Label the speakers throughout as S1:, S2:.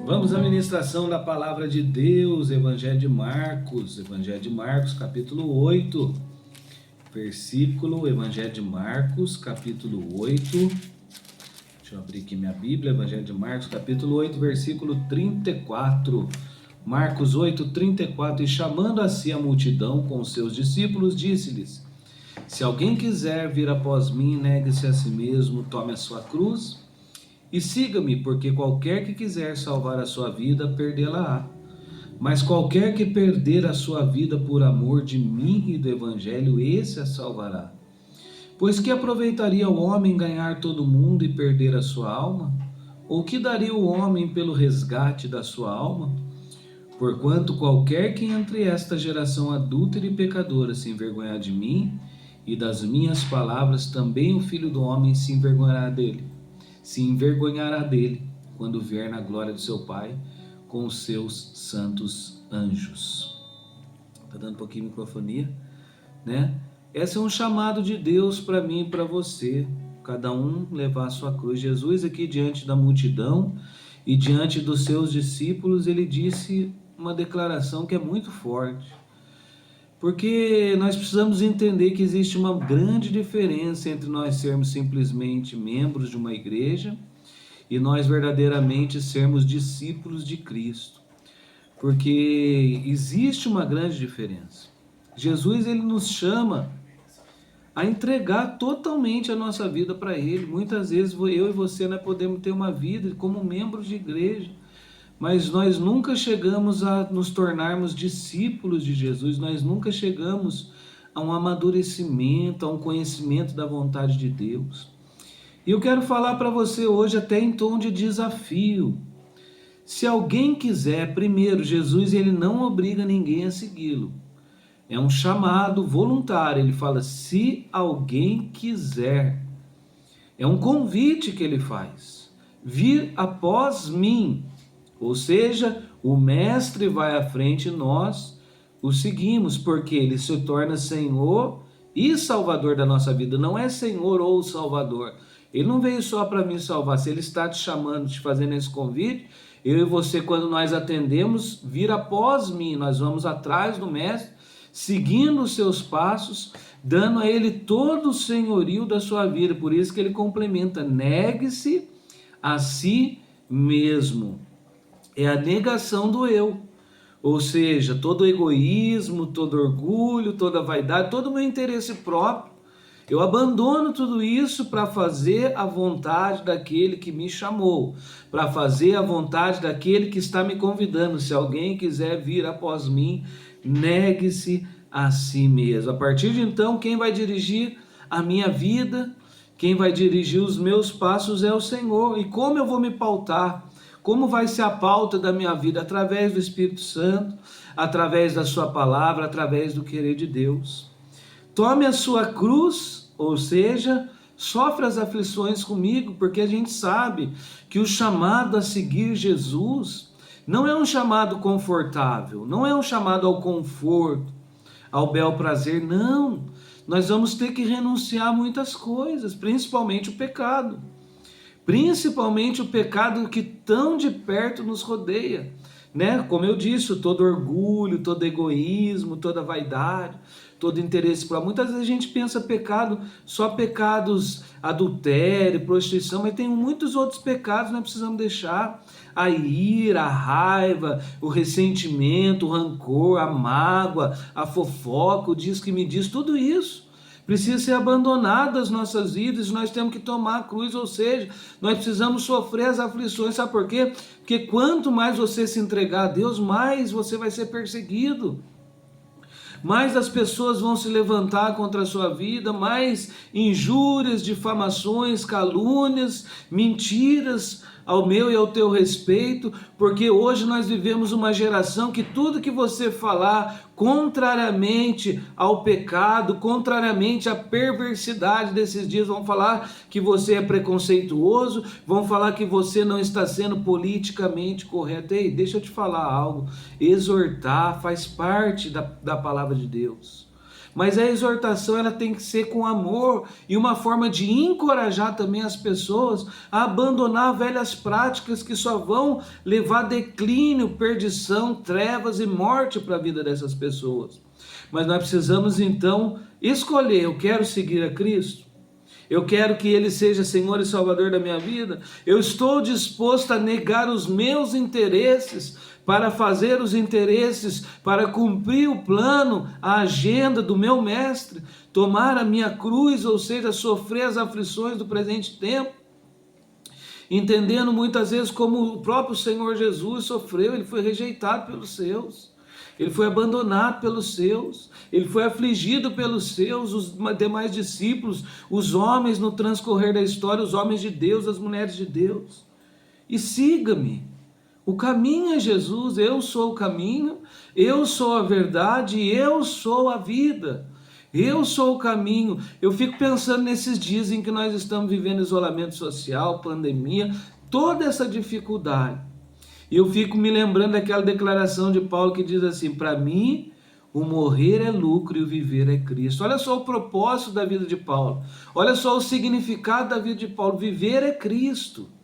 S1: Vamos à ministração da palavra de Deus, Evangelho de Marcos, capítulo 8, Evangelho de Marcos, capítulo 8, deixa eu abrir aqui minha Bíblia, Evangelho de Marcos, capítulo 8, versículo 34, Marcos 8, 34, e chamando a si a multidão com os seus discípulos, disse-lhes: se alguém quiser vir após mim, negue-se a si mesmo, tome a sua cruz e siga-me, porque qualquer que quiser salvar a sua vida, perdê-la-á. Mas qualquer que perder a sua vida por amor de mim e do Evangelho, esse a salvará. Pois que aproveitaria o homem ganhar todo o mundo e perder a sua alma? Ou que daria o homem pelo resgate da sua alma? Porquanto qualquer que entre esta geração adúltera e pecadora se envergonhar de mim e das minhas palavras, também o Filho do Homem se envergonhará dele, quando vier na glória de seu Pai com os seus santos anjos. Tá dando um pouquinho de microfonia, né? Esse é um chamado de Deus para mim e para você, cada um levar a sua cruz. Jesus aqui diante da multidão e diante dos seus discípulos, ele disse uma declaração que é muito forte. Porque nós precisamos entender que existe uma grande diferença entre nós sermos simplesmente membros de uma igreja e nós verdadeiramente sermos discípulos de Cristo. Porque existe uma grande diferença. Jesus, ele nos chama a entregar totalmente a nossa vida para Ele. Muitas vezes eu e você nós podemos ter uma vida como membros de igreja, mas nós nunca chegamos a nos tornarmos discípulos de Jesus, nós nunca chegamos a um amadurecimento, a um conhecimento da vontade de Deus. E eu quero falar para você hoje até em tom de desafio. Se alguém quiser, primeiro, Jesus ele não obriga ninguém a segui-lo. É um chamado voluntário, ele fala, se alguém quiser. É um convite que ele faz. Vir após mim. Ou seja, o mestre vai à frente e nós o seguimos, porque ele se torna Senhor e Salvador da nossa vida. Não é Senhor ou Salvador. Ele não veio só para me salvar. Se ele está te chamando, te fazendo esse convite, eu e você, quando nós atendemos, vir após mim. Nós vamos atrás do mestre, seguindo os seus passos, dando a ele todo o senhorio da sua vida. Por isso que ele complementa, negue-se a si mesmo. É a negação do eu, ou seja, todo egoísmo, todo orgulho, toda vaidade, todo o meu interesse próprio. Eu abandono tudo isso para fazer a vontade daquele que me chamou, para fazer a vontade daquele que está me convidando. Se alguém quiser vir após mim, negue-se a si mesmo. A partir de então, quem vai dirigir a minha vida, quem vai dirigir os meus passos é o Senhor. E como eu vou me pautar? Como vai ser a pauta da minha vida? Através do Espírito Santo, através da sua palavra, através do querer de Deus. Tome a sua cruz, ou seja, sofre as aflições comigo, porque a gente sabe que o chamado a seguir Jesus não é um chamado confortável, não é um chamado ao conforto, ao bel prazer, não. Nós vamos ter que renunciar a muitas coisas, principalmente o pecado. Principalmente o pecado que tão de perto nos rodeia, né? Como eu disse, todo orgulho, todo egoísmo, toda vaidade, todo interesse próprio. Muitas vezes a gente pensa pecado, só pecados, adultério, prostituição, mas tem muitos outros pecados que nós precisamos deixar. A ira, a raiva, o ressentimento, o rancor, a mágoa, a fofoca, o diz que me diz, tudo isso precisa ser abandonado das nossas vidas, nós temos que tomar a cruz, ou seja, nós precisamos sofrer as aflições, sabe por quê? Porque quanto mais você se entregar a Deus, mais você vai ser perseguido. Mais as pessoas vão se levantar contra a sua vida, mais injúrias, difamações, calúnias, mentiras ao meu e ao teu respeito, porque hoje nós vivemos uma geração que tudo que você falar contrariamente ao pecado, contrariamente à perversidade desses dias, vão falar que você é preconceituoso, vão falar que você não está sendo politicamente correto. Ei, deixa eu te falar algo, exortar faz parte da palavra de Deus. mas a exortação ela tem que ser com amor e uma forma de encorajar também as pessoas a abandonar velhas práticas que só vão levar declínio, perdição, trevas e morte para a vida dessas pessoas. Mas nós precisamos então escolher: eu quero seguir a Cristo, eu quero que Ele seja Senhor e Salvador da minha vida, eu estou disposto a negar os meus interesses para fazer os interesses, para cumprir o plano, a agenda do meu mestre, tomar a minha cruz, ou seja, sofrer as aflições do presente tempo, entendendo muitas vezes como o próprio Senhor Jesus sofreu. Ele foi rejeitado pelos seus, ele foi abandonado pelos seus, ele foi afligido pelos seus, os demais discípulos, os homens no transcorrer da história, os homens de Deus, as mulheres de Deus. E siga-me. O caminho é Jesus, eu sou o caminho, eu sou a verdade, eu sou a vida. Eu sou o caminho. Eu fico pensando nesses dias em que nós estamos vivendo isolamento social, pandemia, toda essa dificuldade. E eu fico me lembrando daquela declaração de Paulo que diz assim: para mim, o morrer é lucro e o viver é Cristo. Olha só o propósito da vida de Paulo. Olha só o significado da vida de Paulo. Viver é Cristo.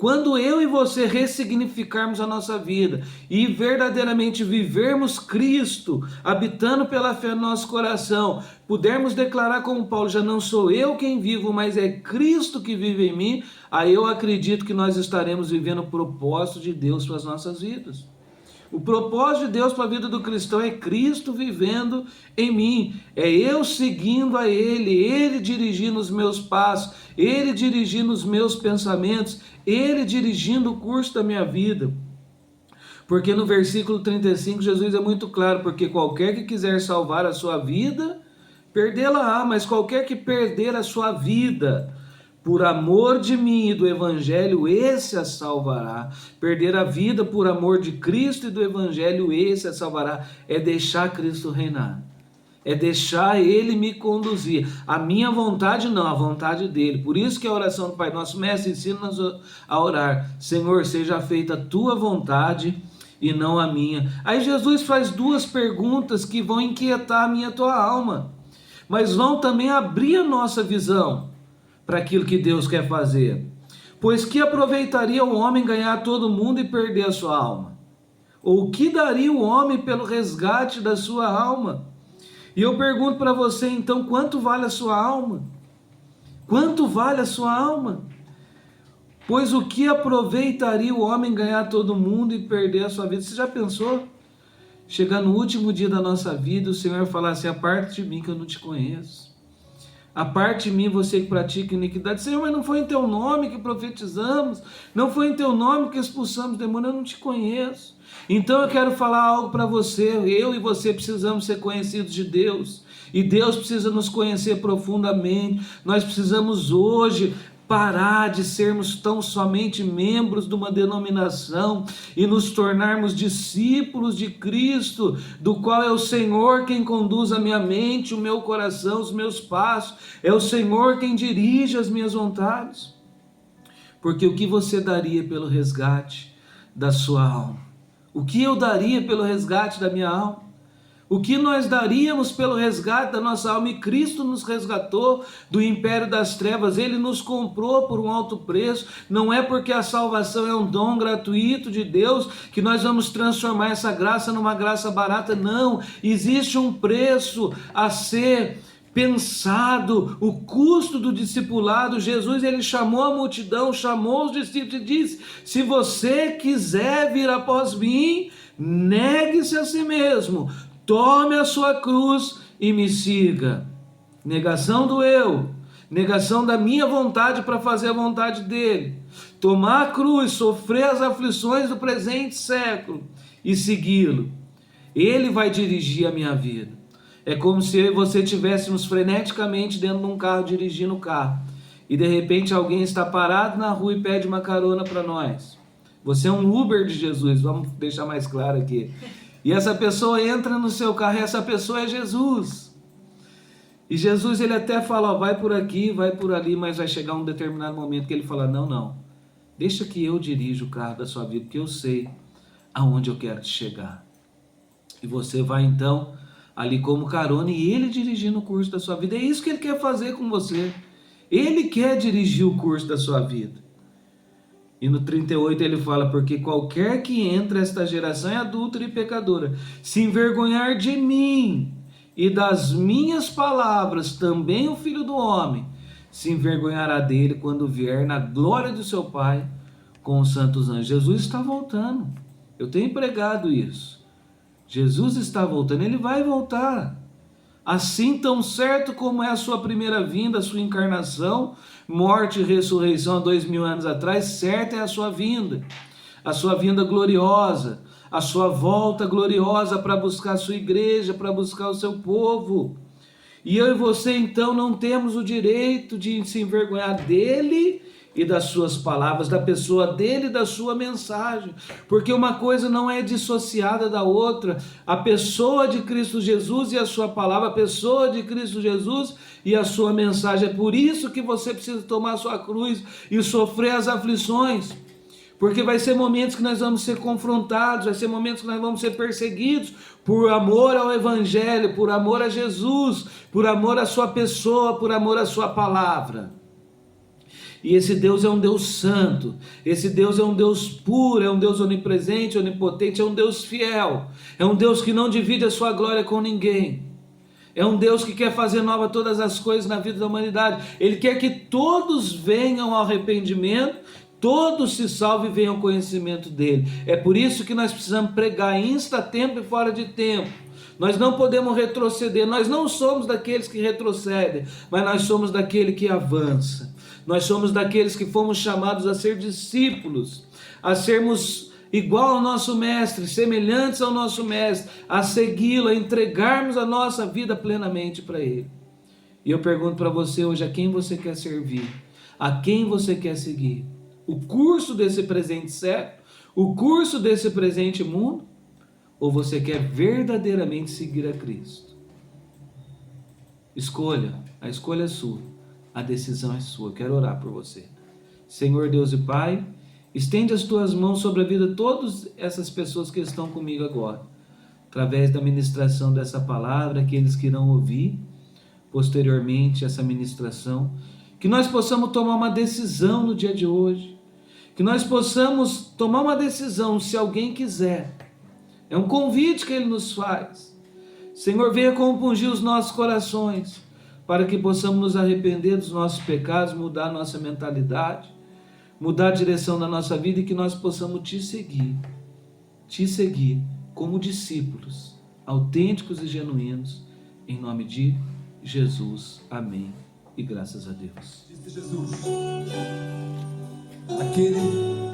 S1: Quando eu e você ressignificarmos a nossa vida e verdadeiramente vivermos Cristo, habitando pela fé no nosso coração, pudermos declarar como Paulo: já não sou eu quem vivo, mas é Cristo que vive em mim, aí eu acredito que nós estaremos vivendo o propósito de Deus para as nossas vidas. O propósito de Deus para a vida do cristão é Cristo vivendo em mim, é eu seguindo a Ele dirigindo os meus passos, Ele dirigindo os meus pensamentos, Ele dirigindo o curso da minha vida. Porque no versículo 35 Jesus é muito claro: porque qualquer que quiser salvar a sua vida, perdê-la-á, mas qualquer que perder a sua vida por amor de mim e do Evangelho, esse a salvará. Perder a vida por amor de Cristo e do Evangelho, esse a salvará. É deixar Cristo reinar, é deixar Ele me conduzir. A minha vontade não, a vontade dEle. Por isso que a oração do Pai Nosso, Mestre, ensina-nos a orar: Senhor, seja feita a Tua vontade e não a minha. Aí Jesus faz duas perguntas que vão inquietar a minha e a tua alma, mas vão também abrir a nossa visão para aquilo que Deus quer fazer. Pois que aproveitaria o homem ganhar todo mundo e perder a sua alma? Ou o que daria o homem pelo resgate da sua alma? E eu pergunto para você então: quanto vale a sua alma? Quanto vale a sua alma? Pois o que aproveitaria o homem ganhar todo mundo e perder a sua vida? Você já pensou? Chegar no último dia da nossa vida, o Senhor falar assim: aparte de mim que eu não te conheço. Aparte de mim, você que pratica iniquidade. Senhor, mas não foi em teu nome que profetizamos, não foi em teu nome que expulsamos demônio, eu não te conheço. Então eu quero falar algo para você: eu e você precisamos ser conhecidos de Deus, e Deus precisa nos conhecer profundamente. Nós precisamos hoje parar de sermos tão somente membros de uma denominação e nos tornarmos discípulos de Cristo, do qual é o Senhor quem conduz a minha mente, o meu coração, os meus passos, é o Senhor quem dirige as minhas vontades. Porque o que você daria pelo resgate da sua alma? O que eu daria pelo resgate da minha alma? O que nós daríamos pelo resgate da nossa alma? E Cristo nos resgatou do império das trevas, Ele nos comprou por um alto preço. Não é porque a salvação é um dom gratuito de Deus que nós vamos transformar essa graça numa graça barata, não. Existe um preço a ser pensado, o custo do discipulado. Jesus, ele chamou a multidão, chamou os discípulos e disse: se você quiser vir após mim, negue-se a si mesmo, tome a sua cruz e me siga. Negação do eu, negação da minha vontade para fazer a vontade dele. Tomar a cruz, sofrer as aflições do presente século e segui-lo. Ele vai dirigir a minha vida. É como se eu e você estivéssemos freneticamente dentro de um carro, dirigindo o carro, e de repente alguém está parado na rua e pede uma carona para nós. Você é um Uber de Jesus, vamos deixar mais claro aqui. E essa pessoa entra no seu carro, e essa pessoa é Jesus. E Jesus, ele até fala: ó, vai por aqui, vai por ali, mas vai chegar um determinado momento que ele fala: não, deixa que eu dirijo o carro da sua vida, porque eu sei aonde eu quero te chegar. E você vai então ali como carona e ele dirigindo o curso da sua vida. É isso que ele quer fazer com você. Ele quer dirigir o curso da sua vida. E no 38 ele fala, porque qualquer que entra esta geração é adúltera e pecadora, se envergonhar de mim e das minhas palavras, também o Filho do Homem se envergonhará dele quando vier na glória do seu Pai com os santos anjos. Jesus está voltando. Eu tenho pregado isso. Jesus está voltando, ele vai voltar. Assim tão certo como é a sua primeira vinda, a sua encarnação, morte e ressurreição há 2000 anos atrás, certa é a sua vinda gloriosa, a sua volta gloriosa para buscar a sua igreja, para buscar o seu povo. E eu e você então não temos o direito de se envergonhar dele e das suas palavras, da pessoa dele e da sua mensagem, porque uma coisa não é dissociada da outra. A pessoa de Cristo Jesus e a sua palavra, a pessoa de Cristo Jesus e a sua mensagem. É por isso que você precisa tomar a sua cruz e sofrer as aflições, porque vai ser momentos que nós vamos ser confrontados, vai ser momentos que nós vamos ser perseguidos por amor ao Evangelho, por amor a Jesus, por amor à sua pessoa, por amor à sua palavra. E esse Deus é um Deus santo, esse Deus é um Deus puro, é um Deus onipresente, onipotente, é um Deus fiel, é um Deus que não divide a sua glória com ninguém, é um Deus que quer fazer nova todas as coisas na vida da humanidade. Ele quer que todos venham ao arrependimento, todos se salvem e venham ao conhecimento dele. É por isso que nós precisamos pregar insta tempo e fora de tempo. Nós não podemos retroceder, nós não somos daqueles que retrocedem, mas nós somos daquele que avança. Nós somos daqueles que fomos chamados a ser discípulos, a sermos igual ao nosso mestre, semelhantes ao nosso mestre, a segui-lo, a entregarmos a nossa vida plenamente para ele. E eu pergunto para você hoje, a quem você quer servir? A quem você quer seguir? O curso desse presente século? O curso desse presente mundo? Ou você quer verdadeiramente seguir a Cristo? Escolha, a escolha é sua. A decisão é sua. Eu quero orar por você. Senhor Deus e Pai, estende as tuas mãos sobre a vida de todas essas pessoas que estão comigo agora, através da ministração dessa palavra, aqueles que irão ouvir posteriormente essa ministração, que nós possamos tomar uma decisão no dia de hoje, que nós possamos tomar uma decisão, se alguém quiser. É um convite que ele nos faz. Senhor, venha compungir os nossos corações, para que possamos nos arrepender dos nossos pecados, mudar a nossa mentalidade, mudar a direção da nossa vida e que nós possamos te seguir como discípulos autênticos e genuínos, em nome de Jesus. Amém. E graças a Deus.
S2: Jesus, aquele